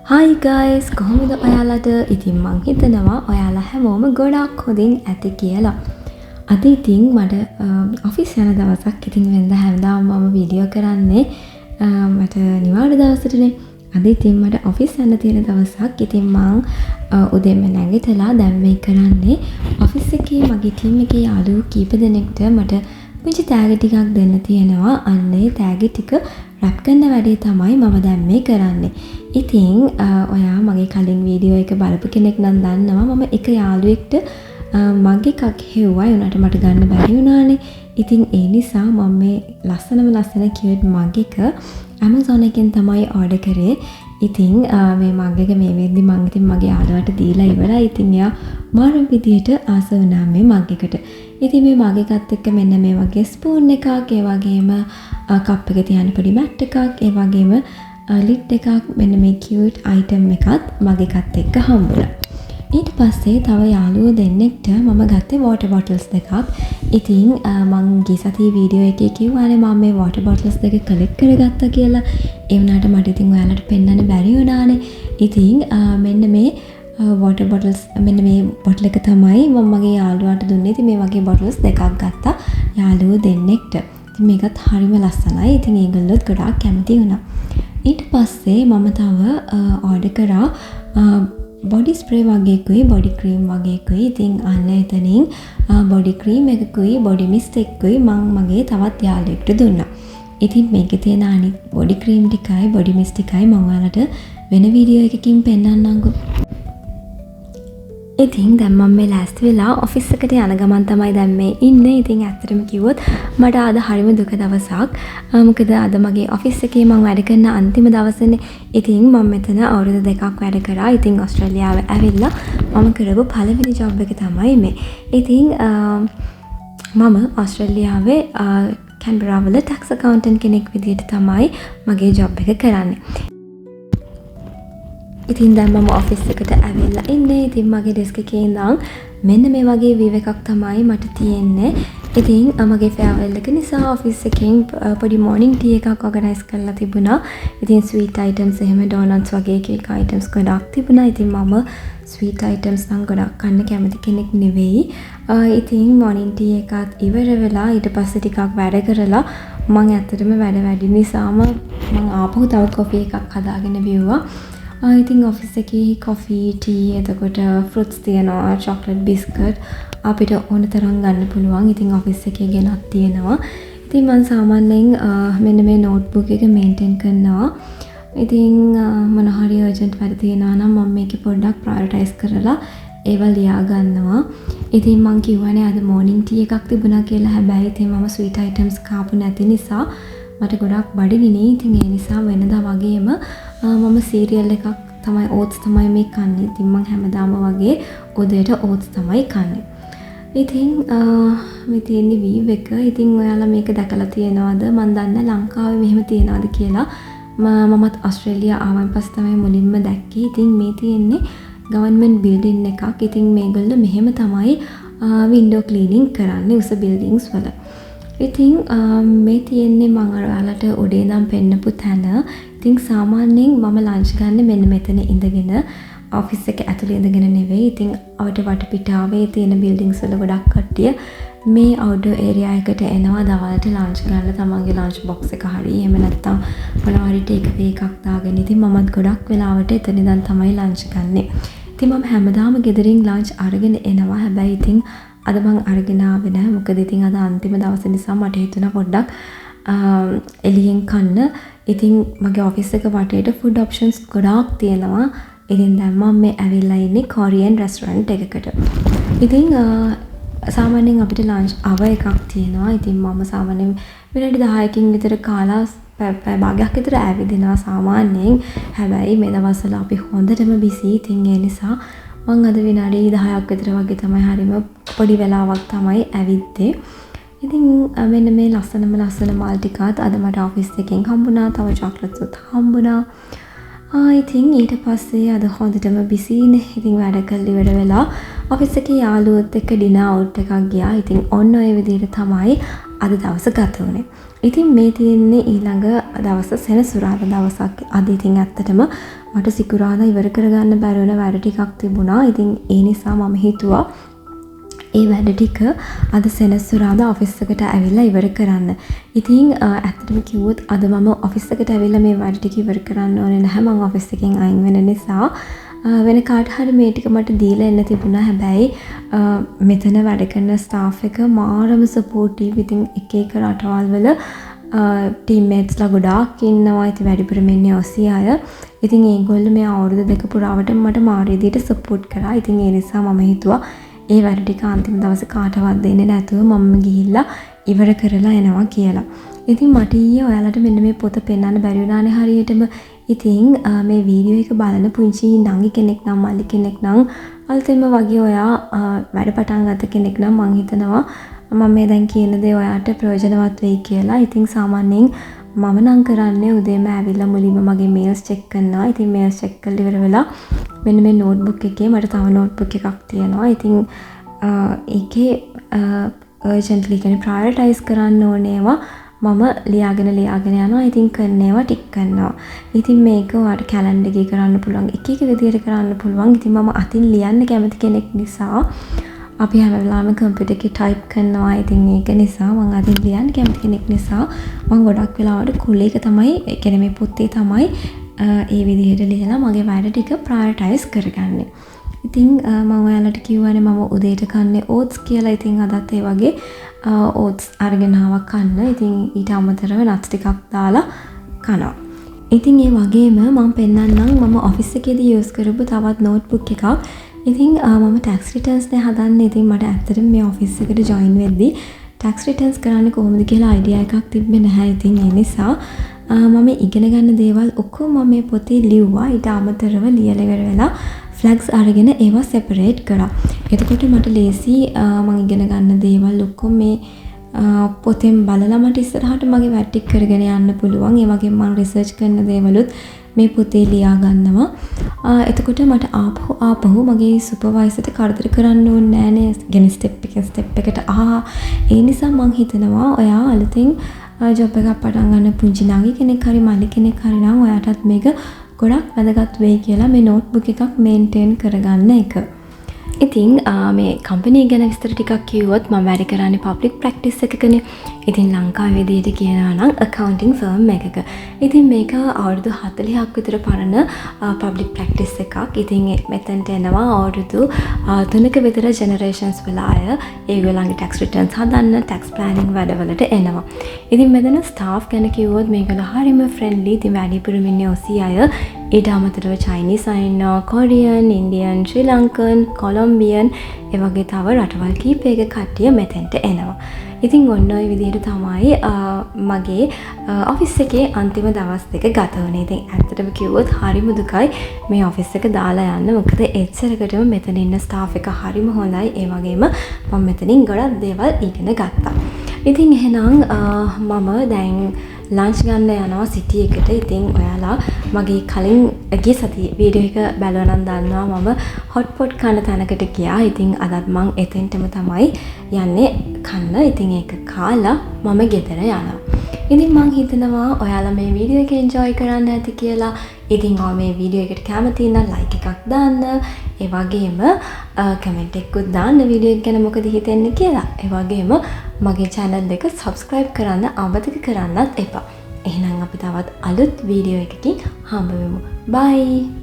Hi guys, කොහොමද ඔයාලට? ඉතින් මං හිතනවා ඔයාලා හැමෝම ගොඩක් හොඳින් ඇති කියලා. අද ඉතින් මට ඔෆිස් යන දවසක්. ඉතින් වෙනදා හැමදාම මම වීඩියෝ කරන්නේ මට නිවාඩු දවසටනේ. අද ඉතින් මට ඔෆිස් යන්න තියෙන දවසක්. ඉතින් මං උදේම නැගිටලා දැන් මේ කරන්නේ ඔෆිස් එකේ මගේ ටීම් එකේ යාළුවෝ කීප දෙනෙක්ට මට පුංචි තෑගි ටිකක් දෙන්න තියෙනවා. අන්න ඒ තෑගි ටික රැප් කරන වැඩේ තමයි මම දැන් මේ කරන්නේ. ඉතින් ඔයා මගේ කලින් වීඩියෝ එක බලපු කෙනෙක් නම් දන්නවා මම එක යාළුවෙක්ට මග් එකක් හෙව්වා. ඒ උනාට මට ගන්න බැරි වුණානේ. ඉතින් ඒ නිසා මම මේ ලස්සන කියුට් මග් එක Amazon එකෙන් තමයි ඕඩර් කරේ. ඉතින් මේ මග් එක මේ වෙද්දි මම ඉතින් මගේ යාළුවාට දීලා ඉවරයි. ඉතින් එයා මාරම් විදියට ආස වුණා මේ මග් එකට. ඉතින් මේ මග් එකත් එක්ක මෙන්න මේ වගේ ස්පූන් එකක්, ඒ වගේම කප් එක තියන්න පොඩි මැට් එකක්, ඒ වගේම ලිඩ් එකක්, මෙන්න මේ කියුට් අයිටම් එකත් මග් එකත් එක්ක හම්බුණා. ඊට පස්සේ තව යාළුවෝ දෙන්නෙක්ට මම ගත්තේ වෝටර් බොටල්ස් දෙකක්. ඉතින් මං ගිය සතියේ වීඩියෝ එකේ කිව්වානේ මම මේ වෝටර් බොටල්ස් දෙක කලෙක්ට් කරගත්තා කියලා. ඒ වුණාට මට ඉතින් ඔයාලට පෙන්වන්න බැරි වුණානේ. ඉතින් මෙන්න මේ වෝටර් බොටල්ස් මෙන්න මේ බොටල් එක තමයි මම මගේ යාළුවාට දුන්නේ. ඉතින් මේ වගේ බොටල්ස් දෙකක් ගත්තා යාළුවෝ දෙන්නෙක්ට. ඉතින් මේකත් හරිම ලස්සනයි. ඉතින් ඒගොල්ලොත් ගොඩාක් කැමති වුණා. ඊට පස්සේ මම තව ඕඩර් කරා බොඩි ස්ප්‍රේ වගේකුයි බොඩි ක්‍රීම් වගේකුයි. ඉතින් අන්න එතනින් බොඩි ක්‍රීම් එකකුයි බොඩි මිස්ට් එකකුයි මම මගේ තවත් යාළුවෙක්ට දුන්නා. ඉතින් මේකේ තියෙන අනිත් බොඩි ක්‍රීම් ටිකයි බොඩි මිස්ට් එකයි මම ඔයාලට වෙන වීඩියෝ එකකින් පෙන්නන්නම්කෝ. ඉතින් දැන් මම මේ ලෑස්ති වෙලා ඔෆිස් එකට යන ගමන් තමයි දැන් මේ ඉන්නේ. ඉතින් ඇත්තටම කිව්වොත් මට අද හරිම දුක දවසක්. මොකද අද මගේ ඔෆිස් එකේ මම වැඩ කරන අන්තිම දවසනේ. ඉතින් මම මෙතන අවුරුදු 2ක් වැඩ කරා. ඉතින් ඕස්ට්‍රේලියාව ඇවිල්ලා මම කරපු පළවෙනි ජොබ් එක තමයි මේ. ඉතින් මම ඕස්ට්‍රේලියාවේ කැන්බරා වල ටැක්ස් අකවුන්ටන්ට් කෙනෙක් විදිහට තමයි මගේ ජොබ් එක කරන්නේ. ඉතින් දැන් මම ඔෆිස් එකට ඇවිල්ලා ඉන්නේ. ඉතින් මගේ ඩෙස්ක් එකේ ඉඳන් මෙන්න මේ වගේ වීව් එකක් තමයි මට තියෙන්නේ. ඉතින් මගේ ෆෙයාර් එක නිසා ඔෆිස් එකෙන් පොඩි මෝර්නින් ටී එකක් ඕගනයිස් කරලා තිබුණා. ඉතින් ස්වීට් අයිටම්ස් එහෙම ඩෝනට්ස් වගේ කේක් අයිටම්ස් ගොඩක් තිබුණා. ඉතින් මම ස්වීට් අයිටම්ස් නම් ගොඩක් කන්න කැමති කෙනෙක් නෙවෙයි. ඉතින් මෝර්නින් ටී එකත් ඉවර වෙලා ඊට පස්සේ ටිකක් වැඩ කරලා මම ඇත්තටම වැඩ වැඩි නිසාම මම ආපහු තව කොෆි එකක් හදාගෙන බිව්වා. ඉතින් ඔෆිස් එකේ කොෆී, ටී, එතකොට ෆෘට්ස් තියෙනවා, චොක්ලට්, බිස්කට් අපිට ඕන තරම් ගන්න පුළුවන්. ඉතින් ඔෆිස් එකේ ගෙනත් තියෙනවා. ඉතින් මම සාමාන්‍යයෙන් මෙන්න මේ නෝට්බුක් එක මේන්ටේන් කරනවා. ඉතින් මොන හරි අර්ජන්ට් වැඩ තියෙනවා නම් මම මේක පොඩ්ඩක් ප්‍රයොරිටයිස් කරලා ඒවා ලියා ගන්නවා. ඉතින් මම කිව්වනේ අද මෝර්නින් ටී එකක් තිබුණා කියලා. හැබැයි ඉතින් මම ස්වීට් අයිටම්ස් කාපු නැති නිසා මට ගොඩක් බඩගිනි. ඉතින් ඒ නිසා වෙනදා වගේම මම සීරියල් එකක් තමයි ඕට්ස් තමයි මේ කන්නේ. ඉතින් මම හැමදාම වගේ උදේට ඕට්ස් තමයි කන්නේ. ඉතින් මේ තියෙන වීව් එක. ඉතින් ඔයාලා මේක දැකලා තියෙනවද? මම දන්නේ ලංකාවේ මෙහෙම තියනවද කියලා. මමත් ඕස්ට්‍රේලියා ආවන් පස්සේ තමයි මුලින්ම දැක්කේ. ඉතින් මේ තියෙන්නේ ගවර්න්මන්ට් බිල්ඩින් එකක්. ඉතින් මේගොල්ලෝ මෙහෙම තමයි වින්ඩෝ ක්ලීනින් කරන්නේ උස බිල්ඩින්ග්ස් වල. ඉතින් මේ තියෙන්නේ මම ඔයාලට උඩේ ඉඳන් පෙන්නපු තැන. ඉතින් සාමාන්‍යයෙන් මම ලන්ච් ගන්න මෙන්න මෙතන ඉඳගෙන ඔෆිස් එක ඇතුලේ ඉඳගෙන නෙවෙයි. ඉතින් අපිට වටපිටාවේ තියෙන බිල්ඩින්ග්ස් වල ගොඩක් කට්ටිය මේ අවුට්ඩෝර් ඒරියා එකට එනවා දවල්ට ලන්ච් ගන්න තමන්ගේ ලන්ච් බොක්ස් එක හරි එහෙම නැත්නම් මොනවා හරි ටේක් අවේ එකක් දාගෙන. ඉතින් මමත් ගොඩක් වෙලාවට එතන ඉඳන් තමයි ලන්ච් ගන්නෙ. ඉතින් මම හැමදාම ගෙදරින් ලන්ච් අරගෙන එනවා. හැබැයි ඉතින් අද මං අරගෙන ආවේ නැහැ. මොකද ඉතින් අද අන්තිම දවස නිසා මට හිතුණා පොඩ්ඩක් එළියෙන් කන්න. ඉතින් මගේ ඔෆිස් එක වටේට ෆුඩ් ඔප්ෂන්ස් ගොඩාක් තියෙනවා. ඉතින් දැන් මම මේ ඇවිල්ලා ඉන්නේ කොරියන් රෙස්ටොරන්ට් එකකට. ඉතින් සාමාන්‍යයෙන් අපිට ලන්ච් අවර් එකක් තියෙනවා. ඉතින් මම සාමාන්‍යයෙන් විනාඩි 10කින් විතර කාලා පැය භාගයක් විතර ඇවිදිනවා සාමාන්‍යයෙන්. හැබැයි මේ දවස්වල අපි හොඳටම බිසි. ඉතින් ඒ නිසා මං අද විනාඩි 10ක් විතර වගේ තමයි හරිම පොඩි වෙලාවක් තමයි ඇවිද්දේ. ඉතින් මෙන්න මේ ලස්සන මල් ටිකත් අද මට ඔෆිස් එකෙන් හම්බුණා. තව චොක්ලට්ස් උත් හම්බුණා. ඉතින් ඊට පස්සේ අද හොඳටම බිසිනේ. ඉතින් වැඩ කරලා ඉවර වෙලා ඔෆිස් එකේ යාළුවොත් එක්ක ඩිනර් අවුට් එකක් ගියා. ඉතින් ඔන්න ඔය විදිහට තමයි අද දවස ගත වුණේ. ඉතින් මේ තියෙන්නේ ඊළඟ දවස සෙනසුරාදා දවසක්. අද ඉතින් ඇත්තටම මට සිකුරාදා ඉවර කරගන්න බැරි වෙන වැඩ ටිකක් තිබුණා. ඉතින් ඒ නිසා මම හිතුවා ඒ වැඩ ටික අද සෙනසුරාදා ඔෆිස් එකට ඇවිල්ලා ඉවර කරන්න. ඉතින් ඇත්තටම කිව්වොත් අද මම ඔෆිස් එකට ඇවිල්ලා මේ වැඩ ටික ඉවර කරන්න ඕනේ නැහැ. මම ඔෆිස් එකෙන් අයින් වෙන නිසා වෙන කාට හරි මේ ටික මට දීලා එන්න තිබුණා. හැබැයි මෙතන වැඩ කරන ස්ටාෆ් එක මාරම සපෝටිව්. ඉතින් එක එක රටවල් වල ටීම්මේට්ස්ලා ගොඩාක් ඉන්නවා. ඉතින් වැඩිපුරම ඉන්නේ ඔසී අය. ඉතින් ඒගොල්ලෝ මේ අවුරුදු දෙක පුරාවට මට මාර විදියට සපෝට් කරා. ඉතින් ඒ නිසා මම හිතුවා ඒ වැඩ ටික අන්තිම දවසේ කාටවත් දෙන්නේ නැතුව මම ගිහිල්ලා ඉවර කරලා එනවා කියලා. ඉතින් මට ඊයේ ඔයාලට මෙන්න මේ පොත පෙන්වන්න බැරි වුණානේ හරියටම. ඉතින් මේ වීඩියෝ එක බලන පුංචි නංගි කෙනෙක් නම් මල්ලි කෙනෙක් නම් අල්තෙම වගේ ඔයා වැඩ පටන් ගත්ත කෙනෙක් නම් මං හිතනවා මම මේ දැන් කියන දේ ඔයාට ප්‍රයෝජනවත් වෙයි කියලා. ඉතින් සාමාන්‍යයෙන් මම නම් කරන්නේ උදේම ඇවිල්ලා මුලින්ම මගේ මේල්ස් චෙක් කරනවා. ඉතින් මේල්ස් චෙක් කරලා ඉවර වෙලා මෙන්න මේ නෝට්බුක් එකේ මට තව නෝට්බුක් එකක් තියෙනවා. ඉතින් ඒකේ අර්ජන්ට්ලි කියන්නේ ප්‍රයොරිටයිස් කරන්න ඕනේ ඒවා මම ලියාගෙන යනවා. ඉතින් කරන ඒවා ටික් කරනවා. ඉතින් මේක ඔයාලට කැලෙන්ඩර් එකේ කරන්න පුළුවන්. එක එක විදිහට කරන්න පුළුවන්. ඉතින් මම අතින් ලියන්න කැමති කෙනෙක් නිසා අපි හැම වෙලාවෙම කම්පියුටර් එකේ ටයිප් කරනවා. ඉතින් ඒක නිසා මම අතින් ලියන්න කැමති කෙනෙක් නිසා මම ගොඩක් වෙලාවට කුලේක තමයි කියන්නේ මේ පොතේ තමයි ඒ විදිහට ලියලා මගේ වැඩ ටික ප්‍රයොරිටයිස් කරගන්නේ. ඉතින් මම ඔයාලට කිව්වනේ මම උදේට කන්නේ ඕට්ස් කියලා. ඉතින් අදත් ඒ වගේ ඕට්ස් අරගෙන ආවා කන්න. ඉතින් ඊට අමතරව නට්ස් ටිකක් දාලා කනවා. ඉතින් ඒ වගේම මම පෙන්නන්නම් මම ඔෆිස් එකේදී යූස් කරපු තවත් නෝට්බුක් එකක්. ඉතින් මම ටැක්ස් රිටර්න්ස් නේ හදන්නේ. ඉතින් මට ඇත්තටම මේ ඔෆිස් එකට ජොයින් වෙද්දී ටැක්ස් රිටර්න්ස් කරන්නේ කොහොමද කියලා අයිඩියා එකක් තිබ්බේ නැහැ. ඉතින් ඒ නිසා මම ඉගෙන ගන්න දේවල් ඔක්කොම මම මේ පොතේ ලිව්වා. ඊට අමතරව ලියලා ඉවර වෙලා ෆ්ලැග්ස් අරගෙන ඒවා සෙපරේට් කරා. එතකොට මට ලේසි මම ඉගෙන ගන්න දේවල් ඔක්කොම මේ පොතෙන් බලලා මට ඉස්සරහට මගේ වැඩ ටික කරගෙන යන්න පුළුවන්. ඒ වගේම මම රිසර්ච් කරන දේවලුත් මේ පොතේ ලියා ගන්නවා. එතකොට මට ආපහු මගේ සුපර්වයිසර්ට කරදර කරන්න ඕනේ නෑනේ. ගෙන ස්ටෙප් එකට ඒ නිසා මම හිතනවා ඔයා අලුතින් ජොබ් එකක් පටන් ගන්න පුංචි නංගි කෙනෙක් හරි මල්ලි කෙනෙක් හරි නම් ඔයාටත් මේක ගොඩක් වැදගත් වෙයි කියලා මේ නෝට්බුක් එකක් මේන්ටේන් කරගන්න එක. ඉතින් මේ කම්පැනි ගැන විස්තර ටිකක් කිව්වොත් මම වැඩ කරන්නේ පබ්ලික් ප්‍රැක්ටිස් එකකනේ. ඉතින් ලංකාවේ විදිහට කියනවා නම් accounting firm එකක. ඉතින් මේක අවුරුදු 40ක් විතර පරණ පබ්ලික් ප්‍රැක්ටිස් එකක්. ඉතින් මෙතනට එනවා අවුරුදු 3ක විතර ජෙනරේෂන්ස් වල අය ඒගොල්ලන්ගේ tax returns හදන්න, tax planning වැඩවලට එනවා. ඉතින් මෙතන ස්ටාෆ් ගැන කිව්වොත් මේගොල්ලෝ හරිම ෆ්‍රෙන්ඩ්ලි. ඉතින් වැඩිපුරම ඉන්නේ ඔසී අය. ඊට අමතරව චයිනීස් අය ඉන්නවා, කොරියන්, ඉන්දියන්, ශ්‍රී ලංකන්, කොලොම්බියන් ඒ වගේ තව රටවල් කීපයක කට්ටිය මෙතෙන්ට එනවා. ඉතින් ඔන්න ඔය විදිහට තමයි මගේ ඔෆිස් එකේ අන්තිම දවස් දෙක ගත වුණේ. ඉතින් ඇත්තටම කිව්වොත් හරිම දුකයි මේ ඔෆිස් එක දාලා යන්න. මොකද එච්චරකටම මෙතන ඉන්න ස්ටාෆ් එක හරිම හොඳයි. ඒ වගේම මම මෙතනින් ගොඩක් දේවල් ඉගෙන ගත්තා. ඉතින් එහෙනම් මම දැන් ලන්ච් ගන්න යනවා සිටි එකට. ඉතින් ඔයාලා මගේ කලින් ගිය සතියේ වීඩියෝ එක බැලුවා නම් දන්නවා මම හොට් පොට් කන තැනකට ගියා. ඉතින් අදත් මං එතෙන්ටම තමයි යන්නේ කන්න. ඉතින් ඒක කාලා මම ගෙදර යනවා. ඉතින් මං හිතනවා ඔයාලා මේ වීඩියෝ එක එන්ජොයි කරන්න ඇති කියලා. ඉතින් ඔයා මේ වීඩියෝ එකට කැමති නම් ලයික් එකක් දාන්න. ඒ වගේම කමෙන්ට් එකකුත් දාන්න වීඩියෝ එක ගැන මොකද හිතෙන්නේ කියලා. ඒ වගේම මගේ channel එක subscribe කරන්න අමතක කරන්නත් එපා. එහෙනම් අපි තවත් අලුත් වීඩියෝ එකකින් හම්බ වෙමු. bye.